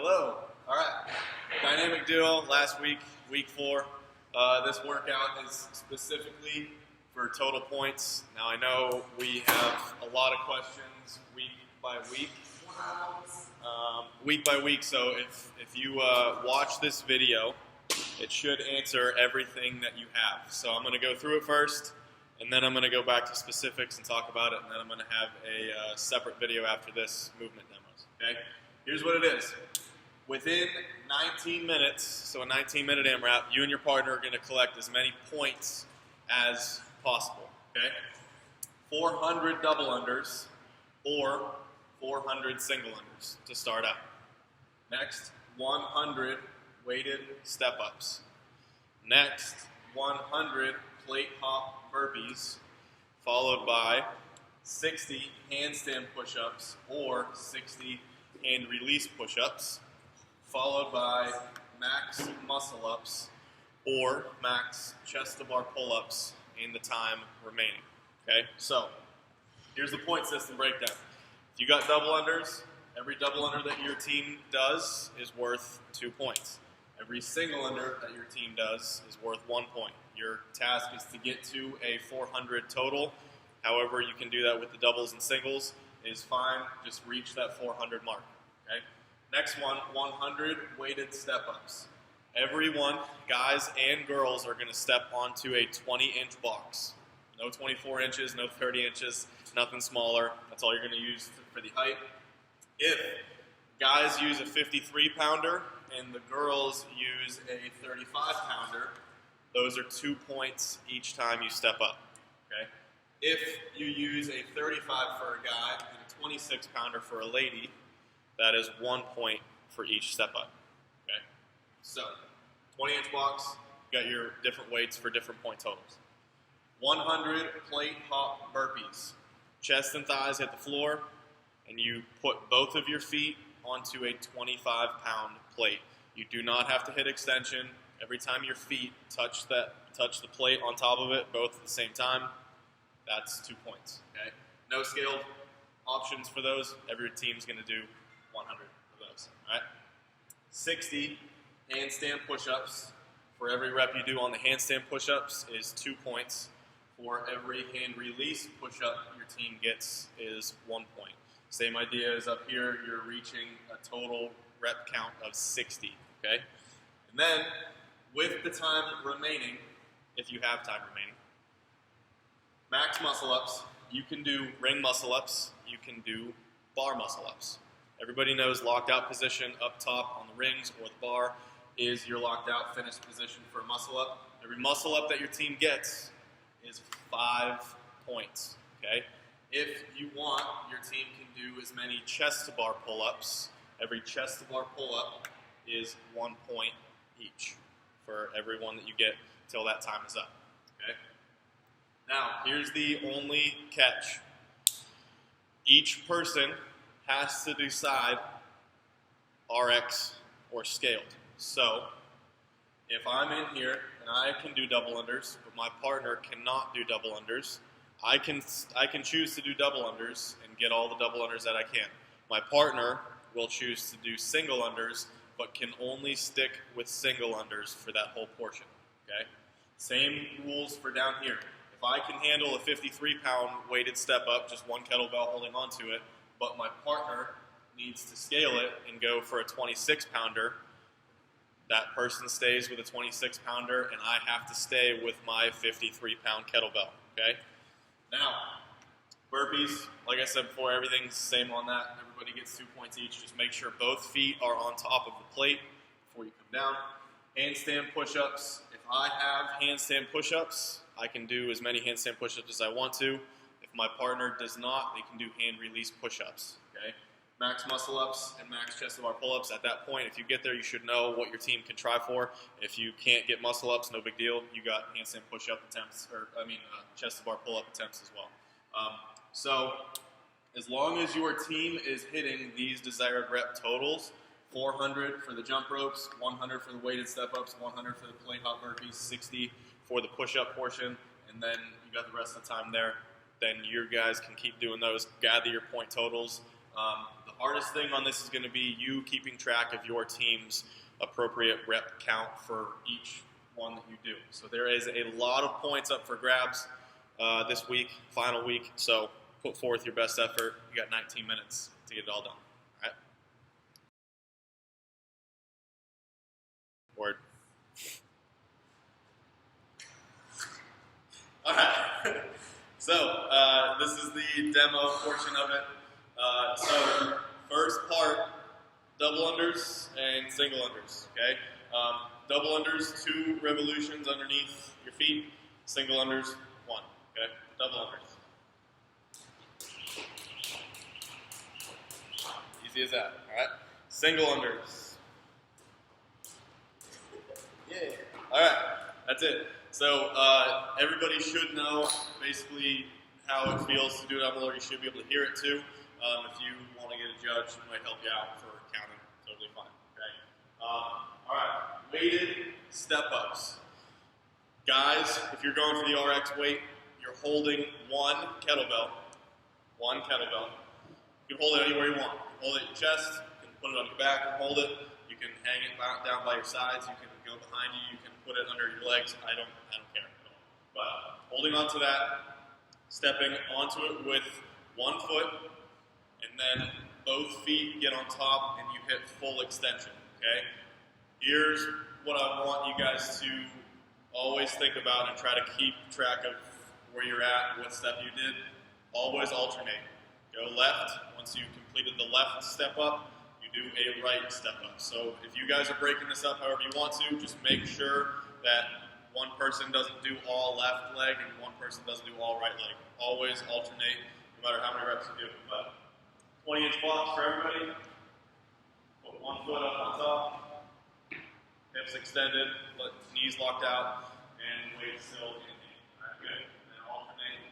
Hello. All right. Dynamic duo last week, week 4. This workout is specifically for total points. Now I know we have a lot of questions week by week. So if you watch this video, it should answer everything that you have. So I'm going to go through it first, and then I'm going to go back to specifics and talk about it, and then I'm going to have a separate video after this movement demos. Okay? Here's what it is. Within 19 minutes, so a 19-minute AMRAP, you and your partner are going to collect as many points as possible. Okay? 400 double unders or 400 single unders to start out. Next, 100 weighted step-ups. Next, 100 plate hop burpees, followed by 60 handstand push-ups or 60 hand release push-ups, followed by max muscle-ups or max chest-to-bar pull-ups in the time remaining. Okay, so here's the point system breakdown. If you got double unders, every double under that your team does is worth 2 points. Every single under that your team does is worth 1 point. Your task is to get to a 400 total. However, you can do that with the doubles and singles. It is fine. Just reach that 400 mark. Okay? Next one, 100 weighted step-ups. Everyone, guys and girls, are going to step onto a 20-inch box. No 24 inches, no 30 inches, nothing smaller. That's all you're going to use for the height. If guys use a 53-pounder and the girls use a 35-pounder, those are 2 points each time you step up. Okay? If you use a 35 for a guy and a 26-pounder for a lady, that is 1 point for each step up. Okay? So, 20-inch box, you got your different weights for different point totals. 100 plate hop burpees. Chest and thighs hit the floor, and you put both of your feet onto a 25-pound plate. You do not have to hit extension. Every time your feet touch the plate on top of it, both at the same time, that's 2 points. Okay? No scaled options for those. Every team's going to do 100 of those. All right? 60 handstand push-ups. For every rep you do on the handstand push-ups is 2 points. For every hand release push-up your team gets is 1 point. Same idea as up here. You're reaching a total rep count of 60. Okay? And then, with the time remaining, if you have time remaining, max muscle-ups. You can do ring muscle-ups. You can do bar muscle-ups. Everybody knows locked out position up top on the rings or the bar is your locked out finished position for a muscle-up. Every muscle-up that your team gets is 5 points. Okay? If you want, your team can do as many chest-to-bar pull-ups. Every chest-to-bar pull-up is 1 point each for every one that you get till that time is up. Okay? Now, here's the only catch. Each person has to decide RX or scaled. So, if I'm in here and I can do double unders, but my partner cannot do double unders, I can choose to do double unders and get all the double unders that I can. My partner will choose to do single unders, but can only stick with single unders for that whole portion. Okay? Same rules for down here. If I can handle a 53-pound weighted step up, just one kettlebell holding onto it, but my partner needs to scale it and go for a 26-pounder, that person stays with a 26-pounder, and I have to stay with my 53-pound kettlebell. Okay? Now, burpees, like I said before, everything's the same on that. Everybody gets 2 points each. Just make sure both feet are on top of the plate before you come down. Handstand push-ups. If I have handstand push-ups, I can do as many handstand push-ups as I want to. If my partner does not, they can do hand release push-ups. Okay? Max muscle-ups and max chest-to-bar pull-ups. At that point, if you get there, you should know what your team can try for. If you can't get muscle-ups, no big deal. You got handstand push-up attempts, chest-to-bar pull-up attempts as well. So, as long as your team is hitting these desired rep totals, 400 for the jump ropes, 100 for the weighted step-ups, 100 for the plate hop burpees, 60 for the push-up portion, and then you got the rest of the time there, then you guys can keep doing those, gather your point totals. The Hardest thing on this is going to be you keeping track of your team's appropriate rep count for each one that you do. So there is a lot of points up for grabs this week, final week. So put forth your best effort. You got 19 minutes to get it all done. All right? Word. All right. So this is the demo portion of it. So first part, double unders and single unders. Okay. Double unders, 2 revolutions underneath your feet. Single unders, 1. Okay. Double unders. Easy as that. All right. Single unders. Yeah. All right. That's it. So everybody should know basically how it feels to do a double, or you should be able to hear it too. If you want to get a judge, it might help you out for counting. Totally fine. Okay. All right. Weighted step-ups. Guys, if you're going for the RX weight, you're holding one kettlebell. You can hold it anywhere you want. Hold it in your chest. You can put it on your back and hold it. You can hang it down by your sides. You can go behind you. You can put it under your legs. I don't care at all. But holding onto that, stepping onto it with one foot, and then both feet get on top and you hit full extension, okay? Here's what I want you guys to always think about and try to keep track of where you're at, what step you did. Always alternate. Go left. Once you completed the left step up, you do a right step up. So if you guys are breaking this up however you want to, just make sure that one person doesn't do all left leg and one person doesn't do all right leg. Always alternate, no matter how many reps you do. But 20-inch blocks for everybody. Put one foot up on top. Hips extended, knees locked out, and weight still in the knee. All right, good. And then alternate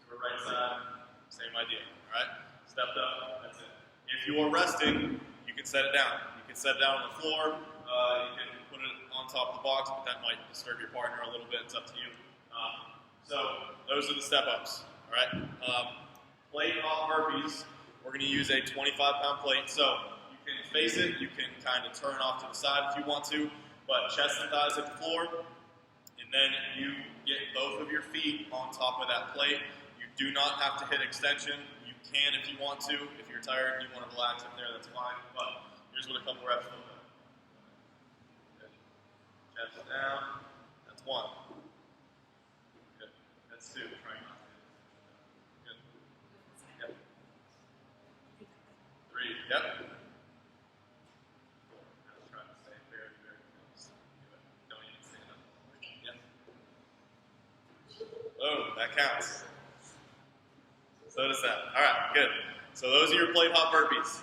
to the right side. Same idea. All right. Stepped up. That's it. If you are resting, you can set it down. You can set it down on the floor. You can put it on top of the box, but that might disturb your partner a little bit. It's up to you. So those are the step-ups. All right. Plate off burpees. We're going to use a 25-pound plate. So you can face it. You can kind of turn off to the side if you want to, but chest and thighs at the floor, and then you get both of your feet on top of that plate. You do not have to hit extension. You can if you want to. If you're tired and you want to relax up there, that's fine. But here's what a couple reps look like. Chest down. That's 1. Good. That's 2. Try not to. Good. Yep. 3. Yep. 4. Now try to stay very, very close. Good. Don't even stand up. Yep. Boom. That counts. So does that. All right, good. So those are your plate hop burpees.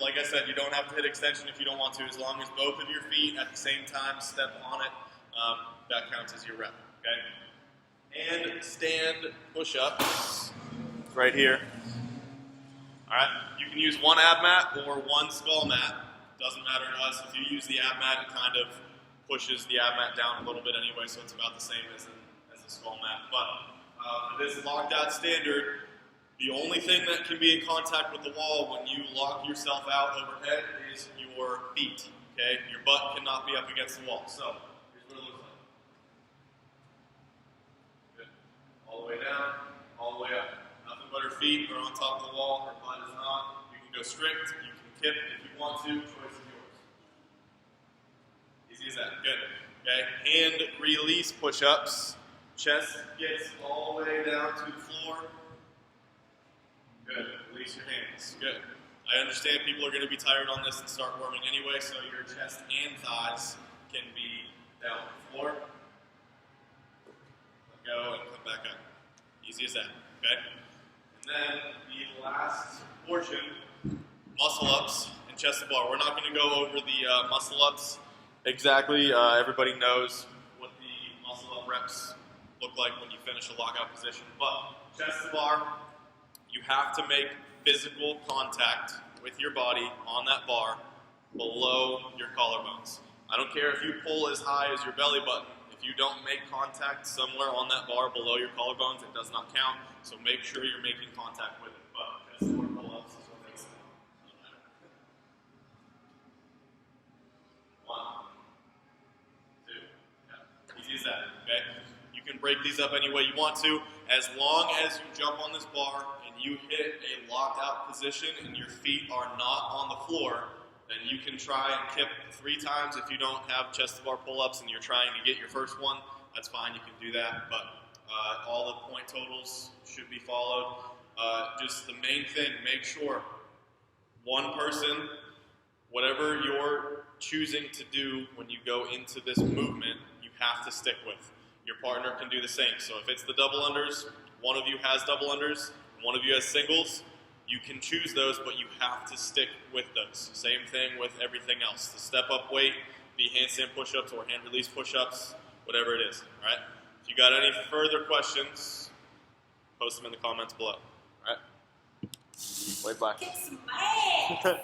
Like I said, you don't have to hit extension if you don't want to, as long as both of your feet at the same time step on it. That counts as your rep, okay? And stand push-ups right here. All right, you can use one ab mat or one skull mat. Doesn't matter to us. If you use the ab mat, it kind of pushes the ab mat down a little bit anyway, so it's about the same as the skull mat. But for this locked out standard, the only thing that can be in contact with the wall when you lock yourself out overhead is your feet, okay? Your butt cannot be up against the wall. So here's what it looks like. Good. All the way down, all the way up. Nothing but her feet are on top of the wall, her butt is not. You can go strict, you can kip if you want to, choice is yours. Easy as that, good. Okay, hand release push-ups. Chest gets all the way down to the floor. Good. Release your hands. Good. I understand people are going to be tired on this and start warming anyway, so your chest and thighs can be down on the floor. Let go and come back up. Easy as that. Okay? And then the last portion, muscle ups and chest to bar. We're not going to go over the muscle ups exactly. Everybody knows what the muscle up reps look like when you finish a lockout position. But chest to bar, you have to make physical contact with your body on that bar below your collarbones. I don't care if you pull as high as your belly button. If you don't make contact somewhere on that bar below your collarbones, it does not count. So make sure you're making contact with it. But chest to bar pull-ups is what they say. break these up any way you want to. As long as you jump on this bar and you hit a locked out position and your feet are not on the floor, then you can try and kip 3 times. If you don't have chest to bar pull-ups and you're trying to get your first one, that's fine, you can do that. But all the point totals should be followed. Just the main thing, make sure one person, whatever you're choosing to do when you go into this movement, you have to stick with. Your partner can do the same. So if it's the double unders, one of you has double unders, one of you has singles, you can choose those, but you have to stick with those. Same thing with everything else. The step up weight, be handstand push-ups or hand release push-ups, whatever it is, all right? If you got any further questions, post them in the comments below, all right? Wait, bye. Kick some ass.